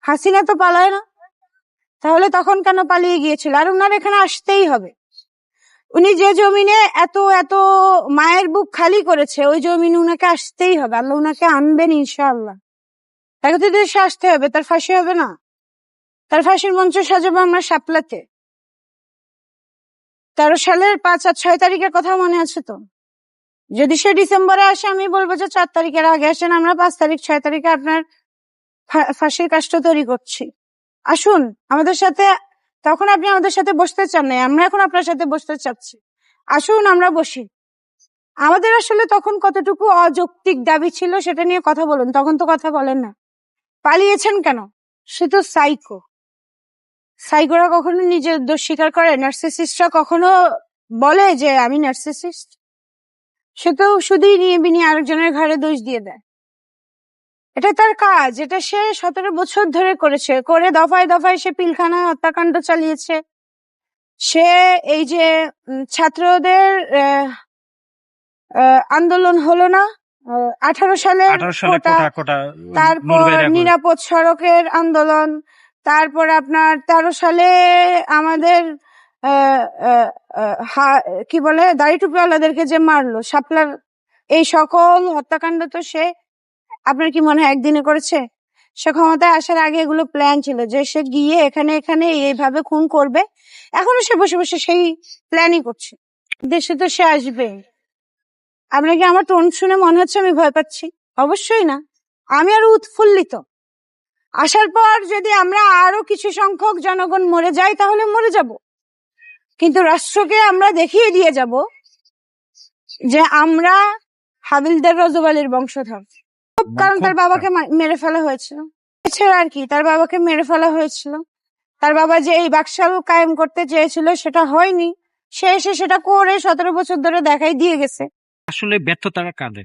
হাসিনা তো পালায় না, তাহলে তখন কেন পালিয়ে গিয়েছিল? আর উনার এখানে আসতেই হবে। উনি যে জমিনে এত এত মায়ের বুক খালি করেছে, ওই জমিনে উনাকে আসতেই হবে। আল্লাহ উনাকে আনবেন ইনশাআল্লাহ। তাকে তো দেশে আসতে হবে, তার ফাঁসি হবে না? তার ফাঁসির মঞ্চ সাজাবো আমরা শাপলাতে। 13 সালের 5 আর 6 তারিখের কথা মনে আছে তো? যদি সে ডিসেম্বরে আসে, আমি বলবো যে 4 তারিখের আগে আসেন, আমরা 5 তারিখ 6 তারিখে আপনার ফাঁসির কাজটা তৈরি করছি। আসুন আমাদের সাথে। তখন আপনি আমাদের সাথে বসতে চান নাই, আমরা এখন আপনার সাথে বসতে চাচ্ছি। আসুন আমরা বসি। আমাদের আসলে তখন কতটুকু অযৌক্তিক দাবি ছিল সেটা নিয়ে কথা বলুন। তখন তো কথা বলেন না। পালিয়েছেন কেন? সে তো সাইকো। সাইকোরা কখনো নিজের দোষ স্বীকার করে? নার্সিসিস্টরা কখনো বলে যে আমি নার্সিসিস্ট? সে তো শুধুই নিয়ে বিনিয়ে আরেকজনের ঘাড়ে দোষ দিয়ে দেয়। এটা তার কাজ, এটা সে 17 বছর ধরে করেছে। করে দফায় দফায় সে পিলখানায় হত্যাকাণ্ড চালিয়েছে। সে এই যে ছাত্রদের আন্দোলন হলো না 18 সালে, তারপর নিরাপদ সড়কের আন্দোলন, তারপর আপনার 13 সালে আমাদের কি বলে দাড়ি টুপিওয়ালাদেরকে যে মারলো, শাপলার, এই সকল হত্যাকাণ্ড তো সে, আপনার কি মনে হয় একদিনে করেছে? সে ক্ষমতায় আসার আগে এগুলো প্ল্যান ছিল যে সে গিয়ে এখানে এখানে এইভাবে খুন করবে। এখনো সে বসে বসে সেই প্ল্যানই করছে। দেশে তো সে আসবে। আপনার কি আমার টোন শুনে মনে হচ্ছে আমি ভয় পাচ্ছি? অবশ্যই না, আমি আরো উৎফুল্লিত। আসার পর যদি আমরা আরো কিছু সংখ্যক জনগণ মরে যাই তাহলে মরে যাব, কিন্তু রাষ্ট্রকে আমরা দেখিয়ে দিয়ে যাব যে আমরা হাবিলদার রজব-আলীর বংশধর। কারণ তার বাবাকে মেরে ফেলা হয়েছিল। এছাড়া আর কি, তার বাবাকে মেরে ফেলা হয়েছিল। তার বাবা যে এই বাকশাল কায়েম করতে চেয়েছিল সেটা হয়নি, সে এসে সেটা করে 17 বছর ধরে দেখাই দিয়ে গেছে। আসলে ব্যর্থতাটা কাদের?